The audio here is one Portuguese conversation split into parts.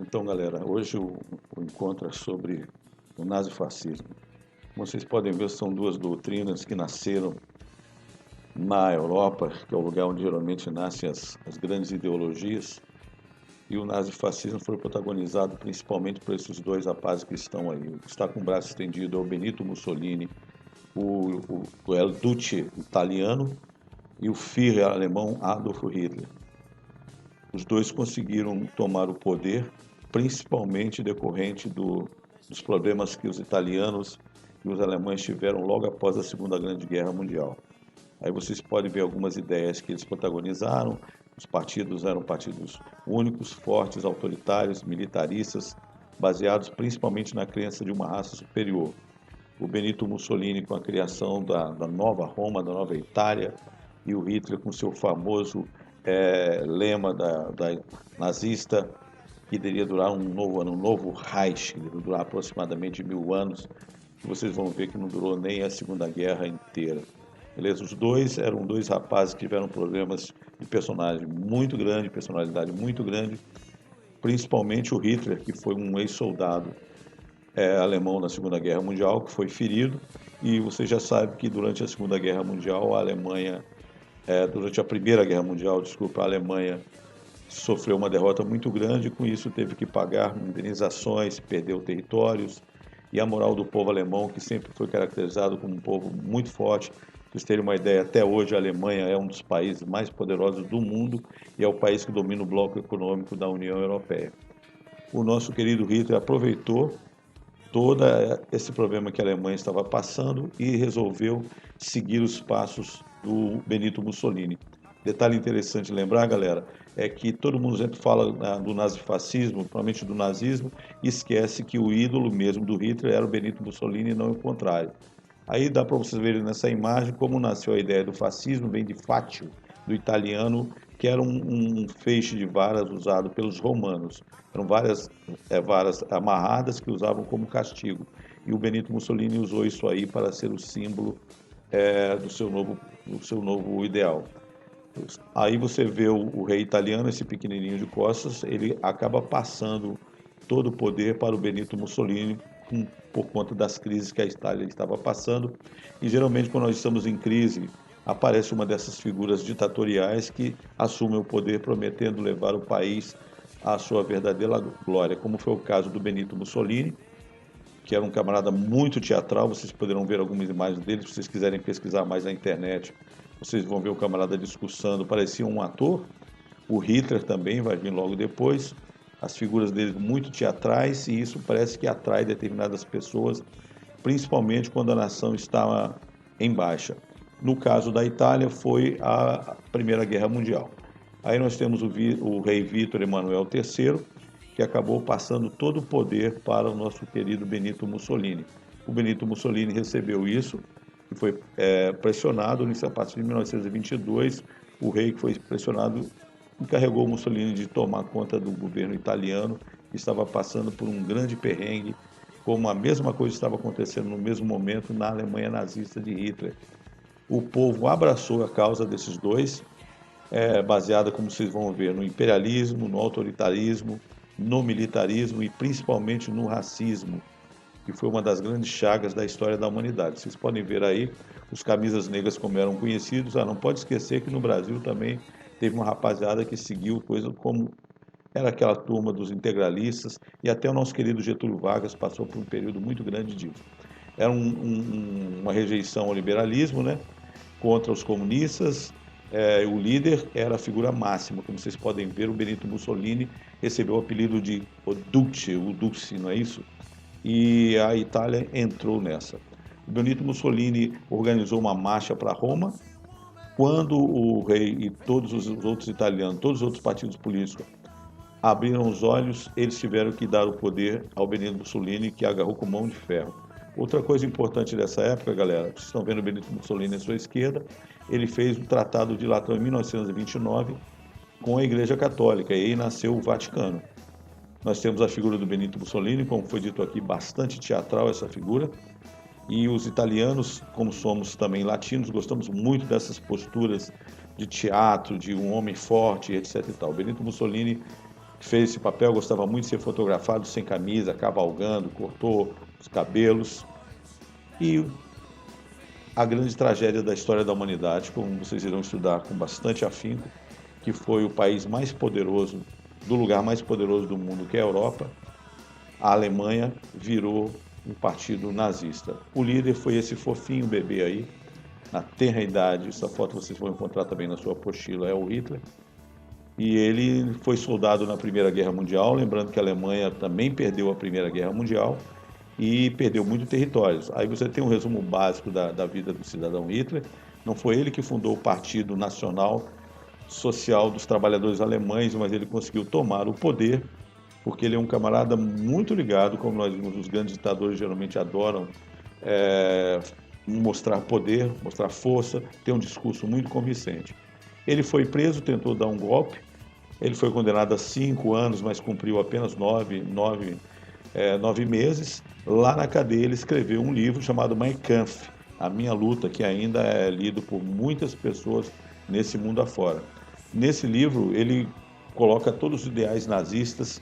Então, galera, hoje o encontro é sobre o nazifascismo. Como vocês podem ver, são duas doutrinas que nasceram na Europa, que é o lugar onde geralmente nascem as grandes ideologias, e o nazifascismo foi protagonizado principalmente por esses dois rapazes que estão aí. O que está com o braço estendido é o Benito Mussolini, o El Duce italiano e o Führer alemão Adolf Hitler. Os dois conseguiram tomar o poder, principalmente decorrente dos problemas que os italianos e os alemães tiveram logo após a Segunda Grande Guerra Mundial. Aí vocês podem ver algumas ideias que eles protagonizaram. Os partidos eram partidos únicos, fortes, autoritários, militaristas, baseados principalmente na crença de uma raça superior. O Benito Mussolini com a criação da nova Roma, da nova Itália, e o Hitler com seu famoso lema da nazista, que deveria durar um novo Reich, que deveria durar aproximadamente 1000 anos, que vocês vão ver que não durou nem a Segunda Guerra inteira. Beleza? Os dois eram dois rapazes que tiveram problemas de personalidade muito grande, principalmente o Hitler, que foi um ex-soldado alemão na Segunda Guerra Mundial, que foi ferido, e você já sabe que durante a Segunda Guerra Mundial, durante a Primeira Guerra Mundial, desculpa, a Alemanha sofreu uma derrota muito grande, e com isso teve que pagar indenizações, perdeu territórios, e a moral do povo alemão, que sempre foi caracterizado como um povo muito forte. Para vocês terem uma ideia, até hoje a Alemanha é um dos países mais poderosos do mundo e é o país que domina o bloco econômico da União Europeia. O nosso querido Hitler aproveitou todo esse problema que a Alemanha estava passando e resolveu seguir os passos do Benito Mussolini. Detalhe interessante lembrar, galera, é que todo mundo sempre fala do nazifascismo, provavelmente do nazismo, e esquece que o ídolo mesmo do Hitler era o Benito Mussolini e não o contrário. Aí dá para vocês verem nessa imagem como nasceu a ideia do fascismo, vem de fatio, do italiano, que era um feixe de varas usado pelos romanos. Eram várias varas amarradas que usavam como castigo. E o Benito Mussolini usou isso aí para ser o símbolo do seu novo ideal. Aí você vê o rei italiano, esse pequenininho de costas, ele acaba passando todo o poder para o Benito Mussolini por conta das crises que a Itália estava passando. E geralmente quando nós estamos em crise, aparece uma dessas figuras ditatoriais que assumem o poder prometendo levar o país à sua verdadeira glória, como foi o caso do Benito Mussolini, que era um camarada muito teatral. Vocês poderão ver algumas imagens dele, se vocês quiserem pesquisar mais na internet. Vocês vão ver o camarada discursando, parecia um ator. O Hitler também vai vir logo depois. As figuras dele muito teatrais, e isso parece que atrai determinadas pessoas, principalmente quando a nação está em baixa. No caso da Itália, foi a Primeira Guerra Mundial. Aí nós temos o rei Vítor Emanuel III, que acabou passando todo o poder para o nosso querido Benito Mussolini. O Benito Mussolini recebeu isso e foi pressionado. A partir de 1922, o rei que foi pressionado encarregou o Mussolini de tomar conta do governo italiano, que estava passando por um grande perrengue, como a mesma coisa estava acontecendo no mesmo momento na Alemanha nazista de Hitler. O povo abraçou a causa desses dois, baseada, como vocês vão ver, no imperialismo, no autoritarismo, no militarismo e principalmente no racismo, que foi uma das grandes chagas da história da humanidade. Vocês podem ver aí os camisas negras como eram conhecidos. Não pode esquecer que no Brasil também teve uma rapaziada que seguiu coisa como era aquela turma dos integralistas, e até o nosso querido Getúlio Vargas passou por um período muito grande disso. Era uma rejeição ao liberalismo, né, contra os comunistas. O líder era a figura máxima, como vocês podem ver. O Benito Mussolini recebeu o apelido de o Duce, não é isso? E a Itália entrou nessa. O Benito Mussolini organizou uma marcha para Roma. Quando o rei e todos os outros italianos, todos os outros partidos políticos abriram os olhos, eles tiveram que dar o poder ao Benito Mussolini, que agarrou com mão de ferro. Outra coisa importante dessa época, galera, vocês estão vendo o Benito Mussolini à sua esquerda, ele fez o Tratado de Latrão em 1929 com a Igreja Católica, e aí nasceu o Vaticano. Nós temos a figura do Benito Mussolini, como foi dito aqui, bastante teatral essa figura, e os italianos, como somos também latinos, gostamos muito dessas posturas de teatro, de um homem forte, etc. e tal. O Benito Mussolini que fez esse papel, gostava muito de ser fotografado sem camisa, cavalgando, cortou os cabelos. E a grande tragédia da história da humanidade, como vocês irão estudar com bastante afinco, que foi o país mais poderoso, do lugar mais poderoso do mundo, que é a Europa, a Alemanha virou um partido nazista. O líder foi esse fofinho bebê aí, na tenra idade, essa foto vocês vão encontrar também na sua apostila, é o Hitler. E ele foi soldado na Primeira Guerra Mundial, lembrando que a Alemanha também perdeu a Primeira Guerra Mundial e perdeu muitos territórios. Aí você tem um resumo básico da vida do cidadão Hitler. Não foi ele que fundou o Partido Nacional Social dos Trabalhadores Alemães, mas ele conseguiu tomar o poder, porque ele é um camarada muito ligado, como nós vimos, os grandes ditadores geralmente adoram mostrar poder, mostrar força, ter um discurso muito convincente. Ele foi preso, tentou dar um golpe, ele foi condenado a 5 anos, mas cumpriu apenas 9 meses. Lá na cadeia ele escreveu um livro chamado Mein Kampf, A Minha Luta, que ainda é lido por muitas pessoas nesse mundo afora. Nesse livro ele coloca todos os ideais nazistas,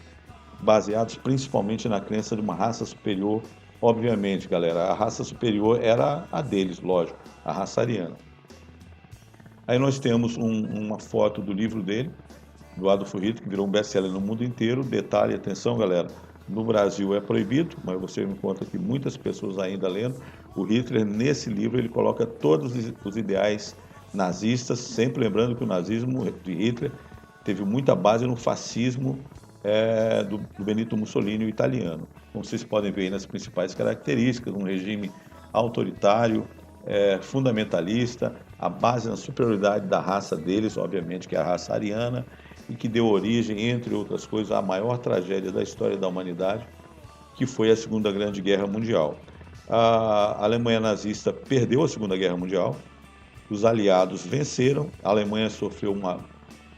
baseados principalmente na crença de uma raça superior. Obviamente, galera, a raça superior era a deles, lógico, a raça ariana. Aí nós temos uma foto do livro dele, do Adolf Hitler, que virou um best-seller no mundo inteiro. Detalhe, atenção, galera, no Brasil é proibido, mas você encontra aqui muitas pessoas ainda lendo. O Hitler, nesse livro, ele coloca todos os ideais nazistas, sempre lembrando que o nazismo de Hitler teve muita base no fascismo do Benito Mussolini, o italiano. Como vocês podem ver aí nas principais características, um regime autoritário, fundamentalista, a base na superioridade da raça deles, obviamente que é a raça ariana, e que deu origem, entre outras coisas, à maior tragédia da história da humanidade, que foi a Segunda Grande Guerra Mundial. A Alemanha nazista perdeu a Segunda Guerra Mundial, os aliados venceram, a Alemanha sofreu uma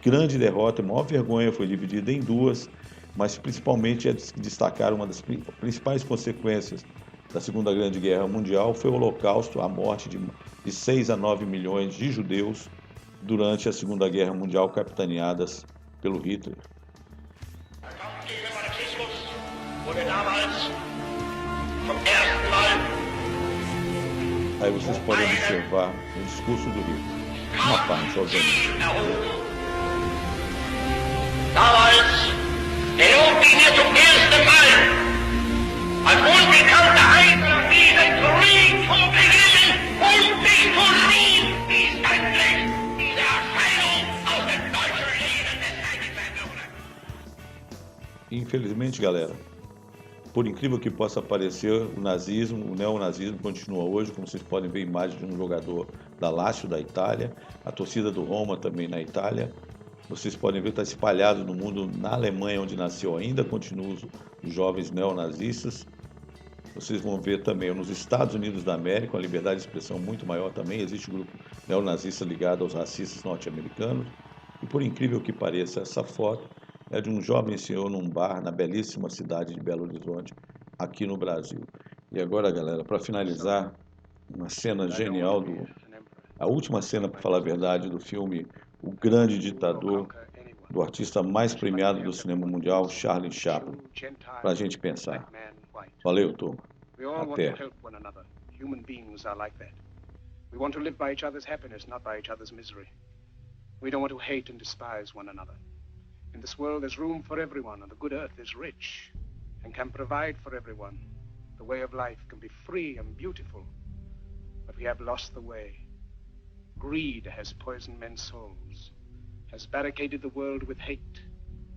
grande derrota, a maior vergonha, foi dividida em duas, mas principalmente é destacar uma das principais consequências da Segunda Grande Guerra Mundial foi o Holocausto, a morte de 6 a 9 milhões de judeus durante a Segunda Guerra Mundial, capitaneadas pelo Hitler. Aí vocês podem observar o discurso do Hitler. Uma parte, obviamente. Damals gelobte mir zum ersten Mal, als unbekannte Heiler diesen Krieg zu beginnen und mich zu lieben, wie endlich diese Erscheinung aus dem deutschen Leben bezeichnet wurde. Infelizmente, galera, por incrível que possa parecer, o nazismo, o neonazismo continua hoje, como vocês podem ver imagens de um jogador da Lazio, da Itália, a torcida do Roma também na Itália. Vocês podem ver que está espalhado no mundo, na Alemanha, onde nasceu, ainda continuam os jovens neonazistas. Vocês vão ver também nos Estados Unidos da América, uma liberdade de expressão muito maior também. Existe um grupo neonazista ligado aos racistas norte-americanos. E por incrível que pareça, essa foto é de um jovem senhor num bar na belíssima cidade de Belo Horizonte, aqui no Brasil. E agora, galera, para finalizar, uma cena genial, a última cena, para falar a verdade, do filme O Grande Ditador, do artista mais premiado do cinema mundial, Charlie Chaplin, para a gente pensar. Valeu, turma. Até. Human beings are like that. We want to live by each other's happiness, not by each other's misery. We don't want to hate and despise one another. In this world there's room for everyone, and the good earth is rich and can provide for everyone. The way of life can be free and beautiful, but we have lost the way. Greed has poisoned men's souls, has barricaded the world with hate,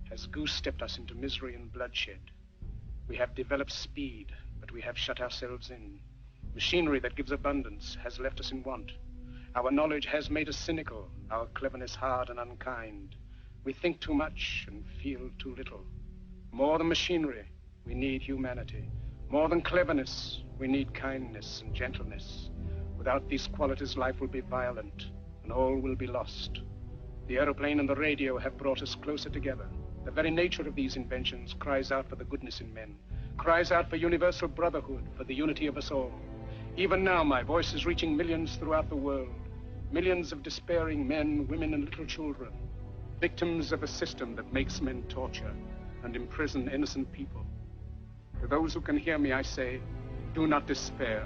has goose-stepped us into misery and bloodshed. We have developed speed, but we have shut ourselves in. Machinery that gives abundance has left us in want. Our knowledge has made us cynical, our cleverness hard and unkind. We think too much and feel too little. More than machinery, we need humanity. More than cleverness, we need kindness and gentleness. Without these qualities, life will be violent, and all will be lost. The aeroplane and the radio have brought us closer together. The very nature of these inventions cries out for the goodness in men, cries out for universal brotherhood, for the unity of us all. Even now, my voice is reaching millions throughout the world, millions of despairing men, women, and little children, victims of a system that makes men torture, and imprison innocent people. To those who can hear me, I say, do not despair.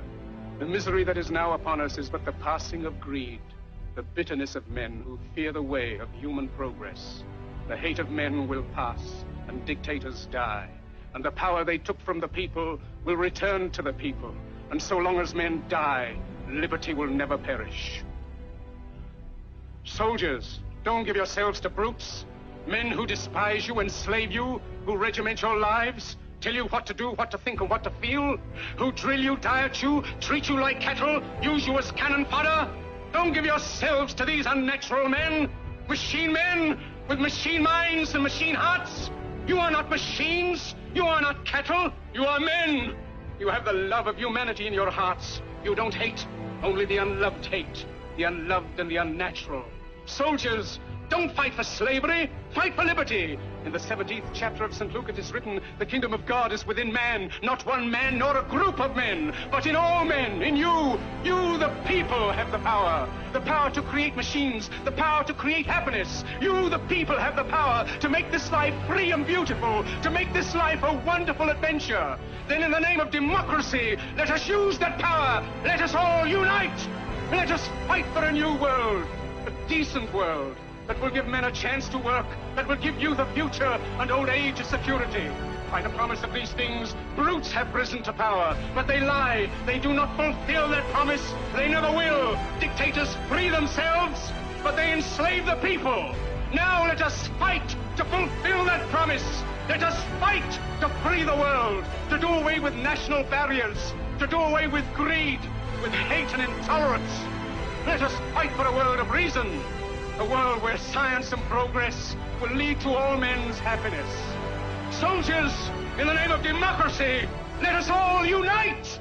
The misery that is now upon us is but the passing of greed, the bitterness of men who fear the way of human progress. The hate of men will pass, and dictators die, and the power they took from the people will return to the people. And so long as men die, liberty will never perish. Soldiers, don't give yourselves to brutes, men who despise you, enslave you, who regiment your lives, tell you what to do, what to think, and what to feel, who drill you, diet you, treat you like cattle, use you as cannon fodder. Don't give yourselves to these unnatural men, machine men with machine minds and machine hearts. You are not machines, you are not cattle, you are men. You have the love of humanity in your hearts. You don't hate, only the unloved hate, the unloved and the unnatural. Soldiers, don't fight for slavery, fight for liberty. In the 17th chapter of St. Luke it is written, the kingdom of God is within man, not one man nor a group of men, but in all men, in you. You, the people, have the power to create machines, the power to create happiness. You, the people, have the power to make this life free and beautiful, to make this life a wonderful adventure. Then in the name of democracy, let us use that power. Let us all unite. Let us fight for a new world, a decent world, that will give men a chance to work, that will give youth a future and old age a security. By the promise of these things, brutes have risen to power, but they lie. They do not fulfill that promise. They never will. Dictators free themselves, but they enslave the people. Now let us fight to fulfill that promise. Let us fight to free the world, to do away with national barriers, to do away with greed, with hate and intolerance. Let us fight for a world of reason, a world where science and progress will lead to all men's happiness. Soldiers, in the name of democracy, let us all unite!